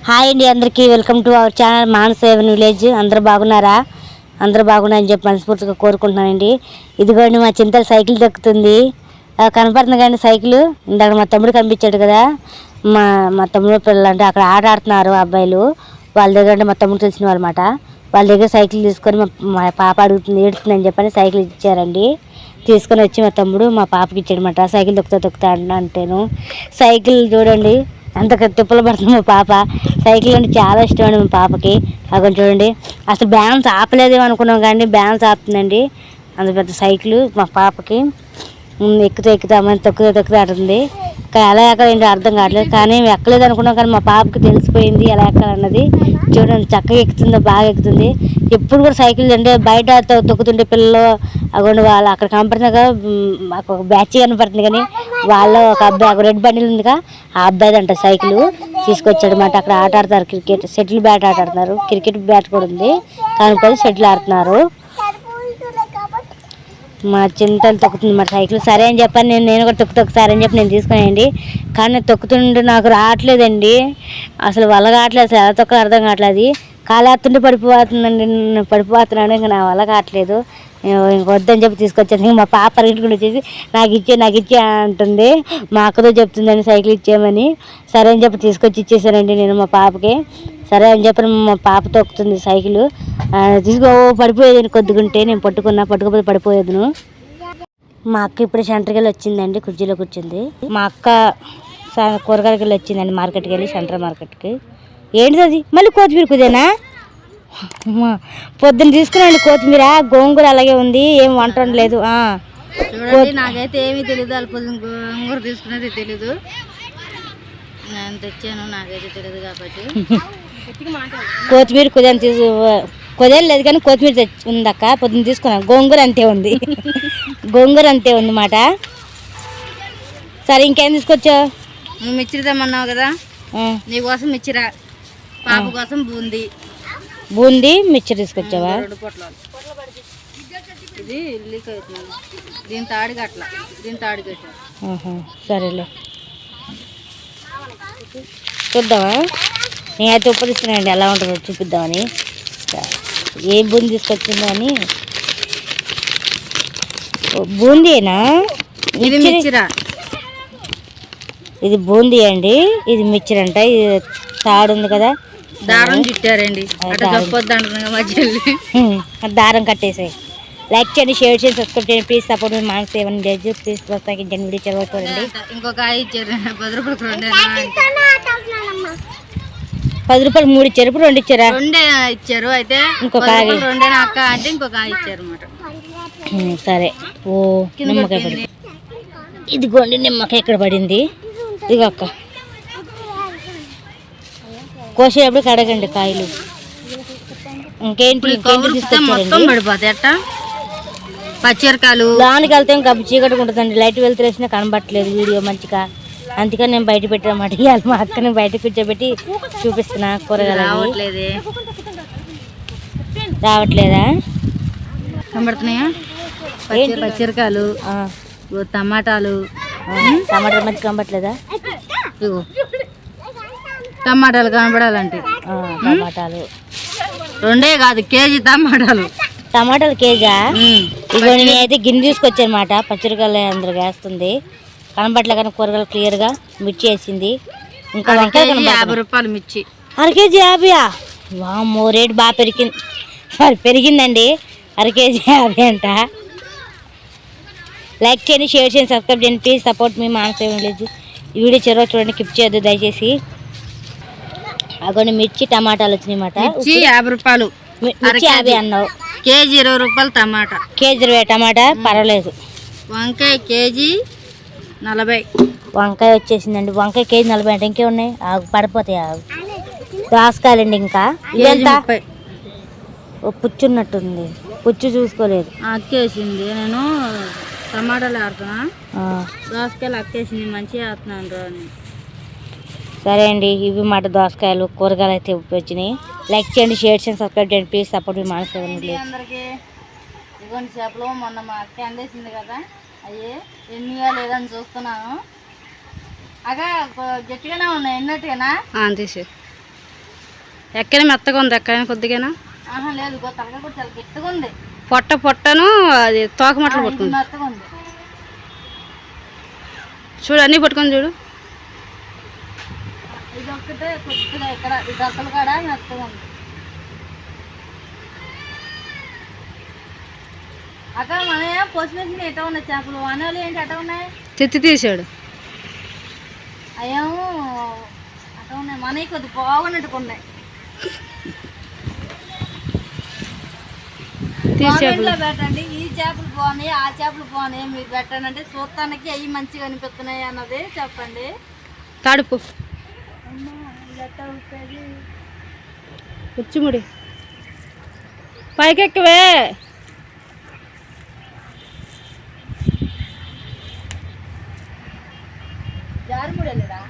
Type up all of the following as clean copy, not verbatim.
Hi అండి అందరికీ welcome to our channel Manasa seven village. అందరూ బాగున్నారా? అందరూ బాగున్నారని చెప్పి మనస్ఫూర్తిగా కోరుకుంటున్నానండి. ఇదిగోండి మా చింతల సైకిల్ దొక్కుతుంది, కనపడుతుంది కానీ సైకిల్. ఇందాక మా తమ్ముడు కనిపించాడు కదా, మా తమ్ముడు పిల్లలు అంటే అక్కడ ఆట ఆడుతున్నారు అబ్బాయిలు. వాళ్ళ దగ్గర అంటే మా తమ్ముడు తెలిసిన వాళ్ళమాట. వాళ్ళ దగ్గర సైకిల్ తీసుకొని మా పాప అడుగుతుంది, ఏడుస్తుందని చెప్పని సైకిల్ ఇచ్చారండి. తీసుకొని వచ్చి మా తమ్ముడు మా పాపకి ఇచ్చాడనమాట. సైకిల్ దొక్కుతా అంటేను సైకిల్ చూడండి అంత తిప్పలు పడుతుంది మా పాప. సైకిల్ అంటే చాలా ఇష్టం అండి మా పాపకి. అక్కడ చూడండి అసలు బ్యాలెన్స్ ఆపలేదేమో అనుకున్నాం కానీ బ్యాలెన్స్ ఆపుతుందండి. అంత పెద్ద సైకిల్ మా పాపకి. ఎక్కుతామని తొక్కుతా ఆడుతుంది. కానీ ఎలా ఎక్కాలంటే అర్థం కావట్లేదు, కానీ ఎక్కలేదు అనుకున్నాం కానీ మా పాపకి తెలిసిపోయింది ఎలా ఎక్కాలన్నది. చూడండి చక్కగా ఎక్కుతుందో బాగా ఎక్కుతుంది. ఎప్పుడు కూడా సైకిల్ అంటే బయట తొక్కుతుంటే పిల్లలు అగోండి వాళ్ళు అక్కడ కనపడుతుంది కదా, మాకు ఒక బ్యాచ్ కనపడుతుంది కానీ వాళ్ళు ఒక అబ్బాయి ఒక రెడ్ బండిల్ ఉందిగా ఆ అబ్బాయి అంట సైకిల్ తీసుకొచ్చాడనమాట. అక్కడ ఆట ఆడతారు క్రికెట్, షటిల్ బ్యాట్ ఆట ఆడుతున్నారు. క్రికెట్ బ్యాట్ కూడా ఉంది కానీ షటిల్ ఆడుతున్నారు. మా చింతలు తొక్కుతుంది మా సైకిల్. సరే అని చెప్పని నేను కూడా తొక్కుతారని అని చెప్పి నేను తీసుకున్నానండి. కానీ తొక్కుతుంటే నాకు రావట్లేదండి, అసలు వల్ల కావట్లేదు, అసలు ఎలా తొక్క అర్థం కావట్లేదు. కాలేస్తుంటే పడిపోతున్నాను, ఇంకా నా వల్ల కావట్లేదు. ఇంక వద్దని చెప్పి తీసుకొచ్చాను. మా పాప పరిగెట్టుకుని వచ్చేసి నాకు ఇచ్చే అంటుంది. మా అక్కతో చెప్తుందని సైకిల్ ఇచ్చేయమని. సరే అని చెప్పి తీసుకొచ్చి ఇచ్చేసానండి నేను మా పాపకి. సరే అని చెప్పి మా పాప తొక్కుతుంది సైకిల్. పడిపోయేది కొద్దిగుంటే నేను పట్టుకోకపోతే పడిపోయేదును. మా అక్క ఇప్పుడు సెంటర్కి వెళ్ళి వచ్చిందండి, కుర్చీలో కూర్చుంది. మా అక్క కూరగాయలకి వెళ్ళి వచ్చిందండి, మార్కెట్కి వెళ్ళి సెంటర్ మార్కెట్కి. ఏంటిది అది మళ్ళీ కొత్తిమీర కుదేనా? పొద్దున్న తీసుకున్నాండి కొత్తిమీర, గోంగూర అలాగే ఉంది, ఏం వంట లేదు. నాకైతే ఏమీ తెలియదు, వాళ్ళ పొద్దున్న గోంగూర తీసుకునేది తెలీదు, నేను తెచ్చాను నాకైతే తెలియదు కాబట్టి. కొత్తిమీర కుదేలు లేదు కానీ కొత్తిమీర ఉందక్క, పొద్దున్న తీసుకున్నాను. గోంగూర అంతే ఉంది, గోంగూర అంతే ఉంది మాట. సరే ఇంకేం తీసుకొచ్చావు? నువ్వు మిర్చిరి తెమ్మన్నావు కదా, నీకోసం మిర్చిరా, పాప కోసం బూందీ మిర్చి తీసుకొచ్చావా? 2 పొట్లాలు. ఇది లీక్ అవుతుంది, దీని తాడికి అట్లా, దీని తాడికి అట్లా. సరేలే చూద్దామా? నేనైతే ఉప్పదిస్తున్నానండి, ఎలా ఉంటుందో చూపిద్దామని. ఏ బూందీ తీసుకొచ్చిందో అని. బూందీనా? ఇది మిర్చిరా, ఇది బూందీ అండి, ఇది మిర్చి అంట. ఇది తాడు ఉంది కదా, దారం చుట్టారండి, దారం కట్టేసాయి. లైక్ చేయండి, షేర్ చేసి సబ్స్క్రైబ్ చేయండి. Please support me Manasa seven village. Please ప్రోత్సహించండి, వీడియో చదవకూడండి. ఇంకొక 5 ఇచ్చారు, 10 రూపాయలు 10 రూపాయలు 3 ఇచ్చారు, ఇప్పుడు 2 ఇచ్చారా? 2 ఇచ్చారు. అయితే ఇంకొక 2 అక్క అంటే ఇంకొక 5 ఇచ్చారు అన్నమాట. సరే. ఓ నిమ్మకాయ పడింది, ఇదిగోండి నిమ్మకాయ ఇక్కడ పడింది. ఇదిగో అక్క, కోసేటప్పుడు కడగండి కాయలు. ఇంకేంటి పడిపోతాయి అట్ట పచ్చిమిరకాయలు. దానికి వెళ్తే ఇంకా చీకటిగా ఉంటుందండి, లైట్ వెళ్తురేసినా కనబట్టలేదు వీడియో మంచిగా. అందుకని నేను బయట పెట్టానమాట. ఇవాళ మా అక్కని బయట కూర్చోబెట్టి చూపిస్తున్నా. కూరగాయలు రావట్లేదా? కనబడుతున్నాయా? పచ్చిమిరకాయలు, టమాటాలు మంచి కనబట్లేదా? ఇగో టమాటాలు కనబడాలంటే టమాటాలు 2 కాదు, కేజీ టమాటాలు కేజా? ఇగో నేనైతే గిన్నె తీసుకొచ్చాను అనమాట. పచ్చిమిరకాయలు అందరు వేస్తుంది, కనబట్లే కానీ కూరగాయలు క్లియర్గా. మిర్చి వేసింది, ఇంకా 50 రూపాయలు మిర్చి. 1 కేజీ 50. వామ్మో, రేటు బాగా పెరిగిందండి. 1 కేజీ 50 అంట. లైక్ చేయండి, షేర్ చేయండి, సబ్స్క్రైబ్ చేయండి. Please support me Manasa village. ఈ వీడియో చెరువు చూడండి, కిప్ చేయొద్దు దయచేసి. అగోండి మిర్చి టమాటాలు వచ్చినాయి అన్నమాట. 50 రూపాయలు మిర్చి 50 అన్నావు, కేజీ 20 రూపాయలు టమాటా. కేజీ 20 టమాటా పర్వాలేదు. వంకాయ కేజీ 40. వంకాయ వచ్చేసిందండి, వంకాయ కేజీ 40 అంటే. ఇంకే ఉన్నాయి పడిపోతాయి. దోసకాయలండి, ఇంకా ఇదంతా పుచ్చున్నట్టుంది, పుచ్చు చూసుకోలేదు. అక్కేసింది, నేను టమాటాలు ఆడుతున్నా, దోసకాయలు అక్కేసింది, మంచిగా ఆడుతున్నాను. సరే అండి, ఇవి మాట దోసకాయలు. కూరగాయలు అయితే వచ్చినాయి. లైక్ చేయండి, షేర్ చేయండి, సబ్స్క్రైబ్ చేయండి. Please support me Manasa seven village. అందరికీ ఇదిగోండి చేపలు. మొన్న మా అక్క అందేసింది కదా, అయ్యే ఎన్నియా లేదని చూస్తున్నాను. అగా గట్టిగానే ఉన్నాయి, ఎన్నట్టుగానా? ఎక్కడ మెత్తగా ఉంది, ఎక్కడ కొద్దిగానా? లేదు, తలకాయ కూడా చాలా గట్టిగా ఉంది. పొట్టను అది తోకమట్లు పట్టుకుంది, మెత్తగా ఉంది. చూడు అన్నీ పట్టుకొని చూడు. ఇది ఒక్కటే కొద్దిగా ఇక్కడ ఈ దక్కలు కాడ మెత్తగా ఉంది. అక్కడ మన పోసిమెట్టిన ఎట ఉన్నాయి చేపలు, అనేవాళ్ళు ఏంటి అట ఉన్నాయి, తెత్తి తీసాడు. అయ్యేమో అట ఉన్నాయి, మనకి కొద్ది బాగున్నట్టుగా ఉన్నాయి. పెట్టండి, ఈ చేపలు బాగున్నాయి, ఆ చేపలు బాగున్నాయి, మీరు పెట్టండి అంటే చూస్తానికి అవి మంచిగా అనిపిస్తున్నాయి అన్నది చెప్పండి. తడుపు కూర్చుముడి పైకెక్కవే. జారుముడి వెళ్ళరా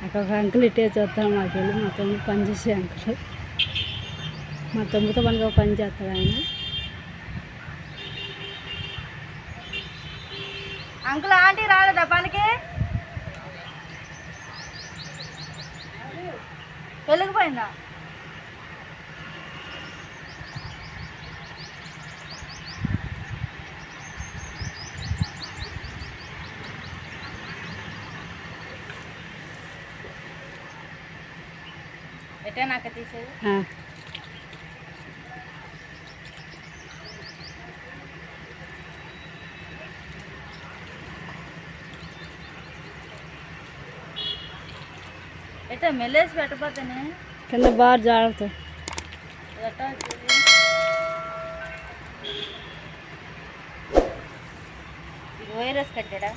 అక్కడ ఒక అంకుల్ ఇట్టే చూస్తాం, మాకు వెళ్ళి మా తమ్ముడు పని చేసే అంకుల్. మా తమ్ముడితో మనకు ఒక పని చేస్తాడు ఆయన. అంకుల్ ఆంటీ రాలేదా పనికి? వెళ్ళిపోయిందా? ఎట్టే నాకు తీసేది. ఎట్లా మెల్లేసి పెట్టపోతేనే కింద బాగా జాగ్రత్త. ఎట్లా ఇది వైరస్ కట్టాడా?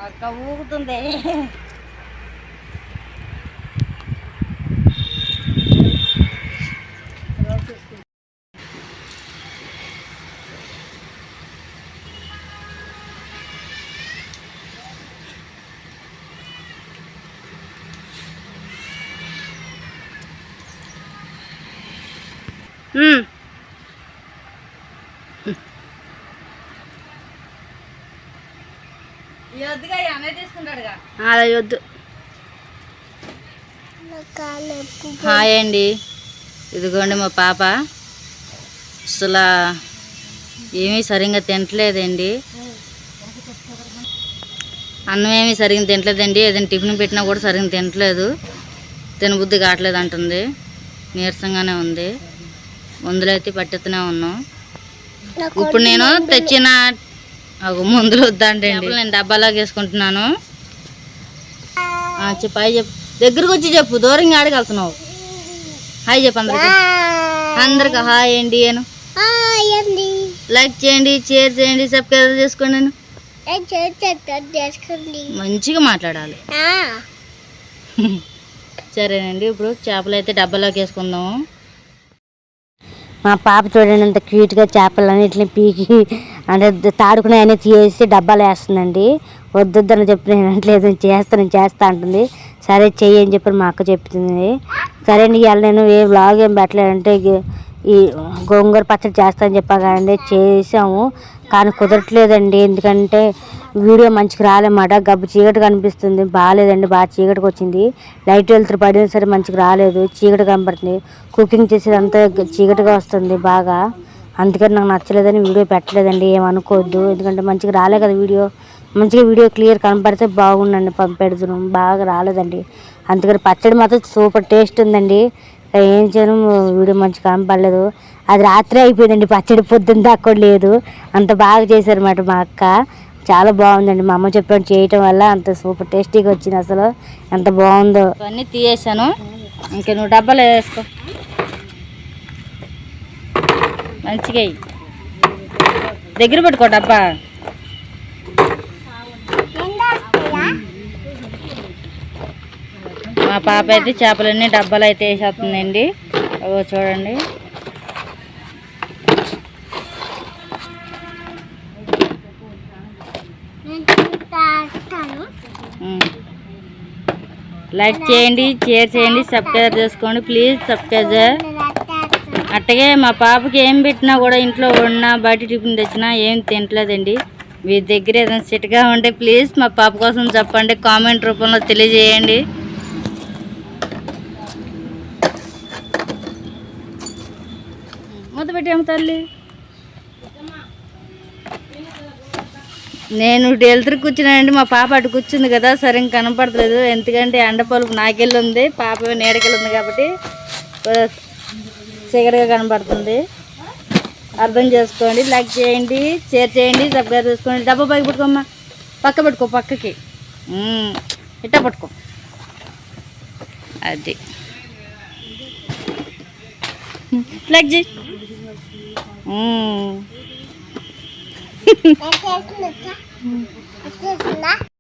అక్క ఊగుతుంది. అలా వద్దు. హాయ్ అండి, ఇదిగోండి మా పాప అసలు ఏమీ సరిగ్గా తినట్లేదండి. అన్నం ఏమీ సరిగ్గా తినట్లేదండి. ఏదైనా టిఫిన్ పెట్టినా కూడా సరిగ్గా తినట్లేదు, తినబుద్ధి కావట్లేదు అంటుంది. నీరసంగానే ఉంది. మందులు అయితే పట్టెత్తనే ఉన్నాం. ఇప్పుడు నేను తెచ్చిన మందులు వద్దంటే నేను డబ్బాలోకి వేసుకుంటున్నాను. చెప్పు, హాయ్ చెప్పు, దగ్గరకు వచ్చి చెప్పు, దూరంగా ఆడగలుగుతున్నావు. హాయ్ చెప్పు అందరికి, అందరికి హాయ్ అండి అను. లైక్ చేయండి, షేర్ చేయండి, సబ్స్క్రైబ్ చేసుకోండి. మంచిగా మాట్లాడాలి. సరేనండి, ఇప్పుడు చేపలు అయితే డబ్బాలోకి వేసుకుందాము. మా పాప చూడండి ఎంత క్యూట్గా చేపలన్నిటిని పీకి అంటే తాడుకునే అన్నీ తీసి డబ్బాలు వేస్తుందండి. వద్దని చెప్పి నేను అనట్లేదు, నేను చేస్తా అంటుంది. సరే చెయ్యి అని చెప్పి మా అక్క చెప్తుంది. సరే అండి, ఇవాళ నేను ఏ వ్లాగ్ ఏం పెట్టలేదంటే ఈ గోంగూర పచ్చడి చేస్తానని చెప్పా కదండి, చేసాము. కానీ కుదరట్లేదండి, ఎందుకంటే వీడియో మంచిగా రాలేమాట. గబ్బు చీకటి కనిపిస్తుంది, బాగాలేదండి, బాగా చీకటికి వచ్చింది. లైట్ వెళ్తురు పడినా సరే మంచిగా రాలేదు, చీకటి కనపడుతుంది. కుకింగ్ చేసేది అంతా చీకటిగా వస్తుంది బాగా, అందుకని నాకు నచ్చలేదని వీడియో పెట్టలేదండి. ఏమనుకోవద్దు, ఎందుకంటే మంచిగా రాలే కదా వీడియో. మంచిగా వీడియో క్లియర్ కనపడితే బాగుండండి, పంపెడుతున్నాం. బాగా రాలేదండి, అందుకని పచ్చడి మాత్రం సూపర్ టేస్ట్ ఉందండి. ఏం చేయను, వీడియో మంచిగా కనపడలేదు. అది రాత్రి అయిపోయిందండి పచ్చడి, పొద్దున్న దాకా లేదు. అంత బాగా చేశారన్నమాట మా అక్క, చాలా బాగుందండి. మా అమ్మ చెప్పాడు చేయటం వల్ల అంత సూపర్ టేస్టీగా వచ్చింది. అసలు ఎంత బాగుందో. అన్నీ తీయేసాను, ఇంకా నువ్వు డబ్బాలో వేసుకో. మంచిగా దగ్గర పెట్టుకో డబ్బా. మా పాప అయితే చేపలన్నీ డబ్బాలు అయితే వేసేస్తుందండి. అవి చూడండి. లైక్ చేయండి, షేర్ చేయండి, సబ్స్క్రైబ్ చేసుకోండి ప్లీజ్ సబ్స్క్రైబ్. అట్టగే మా పాపకి ఏం పెట్టినా కూడా ఇంట్లో ఉన్నా బయట టిఫిన్ తెచ్చినా ఏం తింటలేదండి. మీ దగ్గర ఏదైనా సెట్గా ఉంటే ప్లీజ్ మా పాప కోసం చెప్పండి, కామెంట్ రూపంలో తెలియజేయండి. మూత పెట్టాము తల్లి. నేను వెళ్తురు కూర్చున్నానండి, మా పాప అటు కూర్చుంది కదా సరిగ్గా కనపడలేదు. ఎందుకంటే ఎండపలుపు నాకెళ్ళి ఉంది, పాప నీడకెళ్ళి ఉంది కాబట్టి చీకటిగా కనపడుతుంది. అర్థం చేసుకోండి. లైక్ చేయండి, షేర్ చేయండి, సబ్స్క్రైబ్ చేసుకోండి. డబ్బా పైకి పట్టుకోమ్మా, పక్క పెట్టుకో, పక్కకి ఇట్టా పట్టుకో. అది లైక్ చేయి.